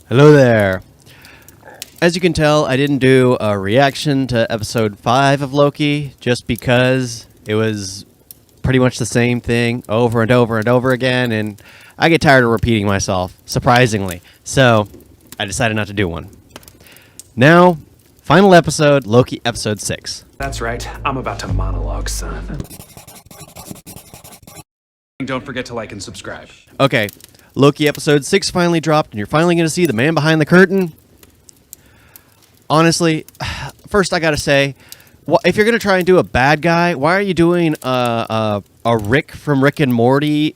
Hello there. As you can tell, I didn't do a reaction to episode 5 of Loki just because it was pretty much the same thing over and over and over again, and I get tired of repeating myself, surprisingly. So, I decided not to do one. Now, final episode, Loki episode 6. That's right. I'm about to monologue, son. Don't forget to like and subscribe. Okay, Loki episode 6 finally dropped, and you're finally going to see the man behind the curtain. Honestly, first I gotta say, if you're gonna try and do a bad guy, why are you doing a Rick from Rick and Morty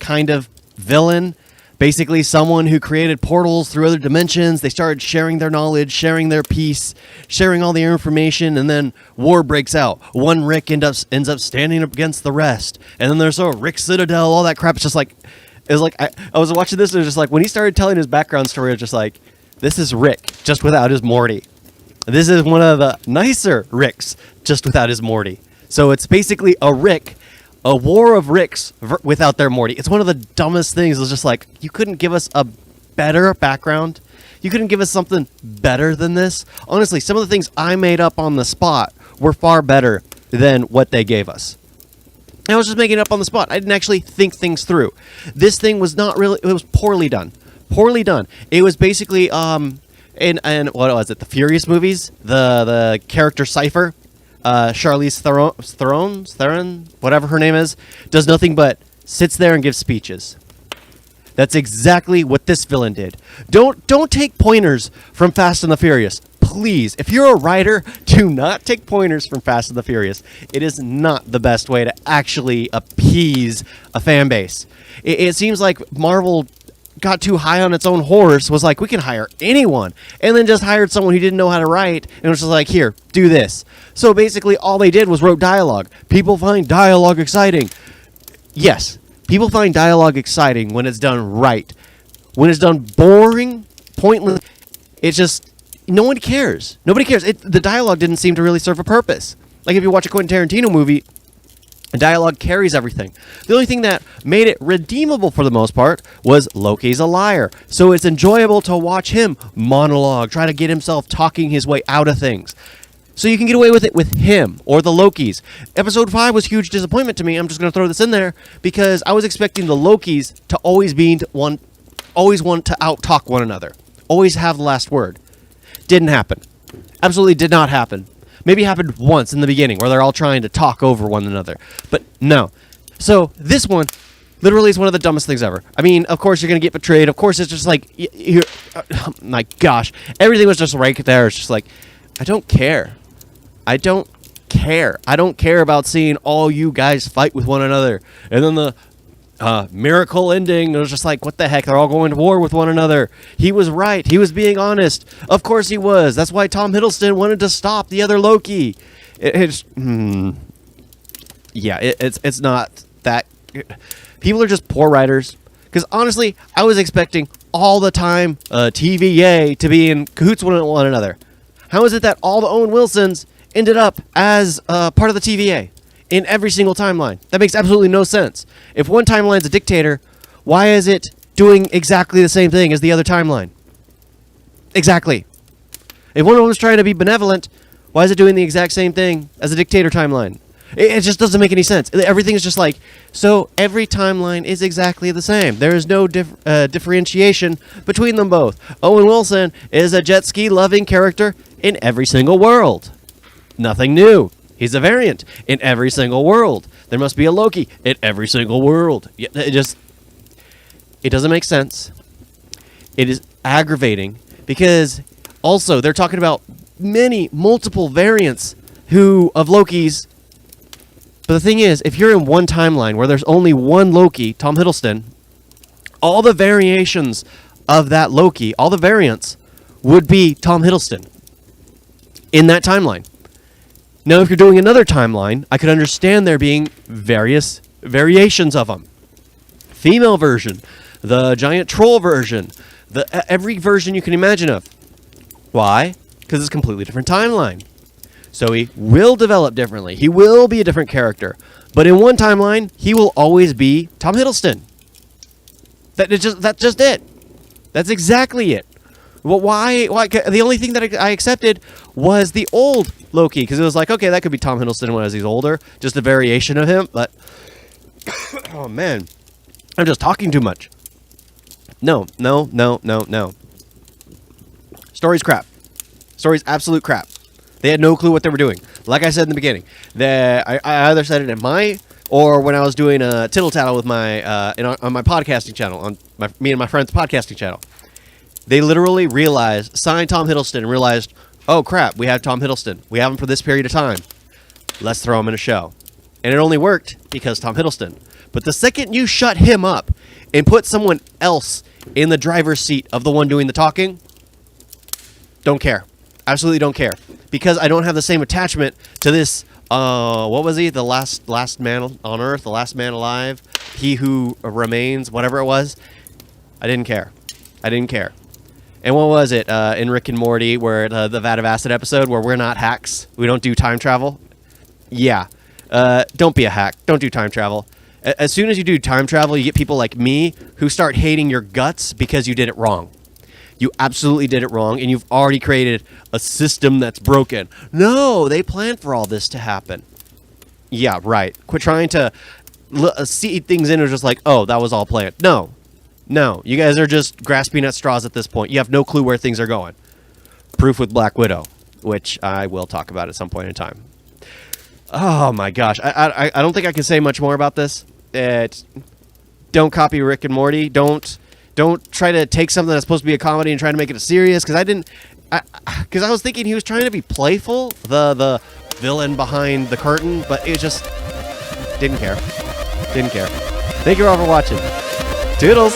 kind of villain? Basically, someone who created portals through other dimensions. They started sharing their knowledge, sharing their peace, sharing all their information, and then war breaks out. One Rick ends up standing up against the rest, and then there's a Rick Citadel. All that crap. It's just like, I was watching this, and it was just like when he started telling his background story, it was just like, this is Rick, just without his Morty. This is one of the nicer Ricks, just without his Morty. So it's basically a war of Ricks without their Morty. It's one of the dumbest things. It's just like, you couldn't give us a better background? You couldn't give us something better than this? Honestly, some of the things I made up on the spot were far better than what they gave us. I was just making it up on the spot. I didn't actually think things through. This thing was not really, it was poorly done. Poorly done. It was basically, and what was it? The Furious movies? The character Cypher, Charlize Theron, whatever her name is, does nothing but sits there and gives speeches. That's exactly what this villain did. Don't take pointers from Fast and the Furious. Please, if you're a writer, do not take pointers from Fast and the Furious. It is not the best way to actually appease a fan base. It seems like Marvel got too high on its own horse, was like, we can hire anyone, and then just hired someone who didn't know how to write, and was just like, here, do this. So basically all they did was wrote dialogue. People find dialogue exciting. Yes, people find dialogue exciting when it's done right. When it's done boring, pointless, it's just, no one cares. Nobody cares. The dialogue didn't seem to really serve a purpose. Like if you watch a Quentin Tarantino movie, dialogue carries everything. The only thing that made it redeemable for the most part was Loki's a liar. So it's enjoyable to watch him monologue, try to get himself talking his way out of things. So you can get away with it with him or the Lokis. Episode 5 was a huge disappointment to me. I'm just going to throw this in there because I was expecting the Lokis to always want to out-talk one another. Always have the last word. Didn't happen. Absolutely did not happen. Maybe happened once in the beginning where they're all trying to talk over one another. But no. So this one literally is one of the dumbest things ever. I mean, of course you're going to get betrayed. Of course it's just like, oh my gosh. Everything was just right there. It's just like, I don't care. I don't care. I don't care about seeing all you guys fight with one another. And then the miracle ending, it was just like, what the heck? They're all going to war with one another. He was right. He was being honest. Of course he was. That's why Tom Hiddleston wanted to stop the other Loki. It's not that. People are just poor writers. Because honestly, I was expecting all the time TVA to be in cahoots with one another. How is it that all the Owen Wilsons ended up as part of the TVA? In every single timeline. That makes absolutely no sense. If one timeline's a dictator, why is it doing exactly the same thing as the other timeline? Exactly. If one of them's trying to be benevolent, why is it doing the exact same thing as a dictator timeline? It just doesn't make any sense. Everything is just like, so every timeline is exactly the same. There is no differentiation between them both. Owen Wilson is a jet ski loving character in every single world. Nothing new. He's a variant in every single world. There must be a Loki in every single world. It doesn't make sense. It is aggravating because also they're talking about multiple variants of Lokis. But the thing is, if you're in one timeline where there's only one Loki, Tom Hiddleston, all the variations of that Loki, all the variants, would be Tom Hiddleston in that timeline. Now, if you're doing another timeline, I could understand there being various variations of them. Female version, the giant troll version, every version you can imagine of. Why? Because it's a completely different timeline. So he will develop differently. He will be a different character. But in one timeline, he will always be Tom Hiddleston. That's just it. That's exactly it. Well, why? The only thing that I accepted was the old Loki, because it was like, okay, that could be Tom Hiddleston as he's older, just a variation of him. But oh man, I'm just talking too much. No. Story's crap. Story's absolute crap. They had no clue what they were doing. Like I said in the beginning, I either said it in my or when I was doing a tittle tattle with my on my podcasting channel, on me and my friend's podcasting channel. They literally signed Tom Hiddleston and realized, oh crap, we have Tom Hiddleston. We have him for this period of time. Let's throw him in a show. And it only worked because Tom Hiddleston. But the second you shut him up and put someone else in the driver's seat of the one doing the talking, don't care. Absolutely don't care. Because I don't have the same attachment to this, what was he? The last man on Earth, the last man alive, he who remains, whatever it was. I didn't care. And what was it in Rick and Morty, where the Vat of Acid episode, where we're not hacks, we don't do time travel? Yeah. Don't be a hack. Don't do time travel. As soon as you do time travel, you get people like me who start hating your guts because you did it wrong. You absolutely did it wrong, and you've already created a system that's broken. No, they planned for all this to happen. Yeah, right. Quit trying to see things in as just like, oh, that was all planned. No, you guys are just grasping at straws at this point. You have no clue where things are going. Proof with Black Widow, which I will talk about at some point in time. Oh my gosh, I don't think I can say much more about this. Don't copy Rick and Morty. Don't try to take something that's supposed to be a comedy and try to make it a serious. Because I was thinking he was trying to be playful, the villain behind the curtain, but it just didn't care. Thank you all for watching. Toodles!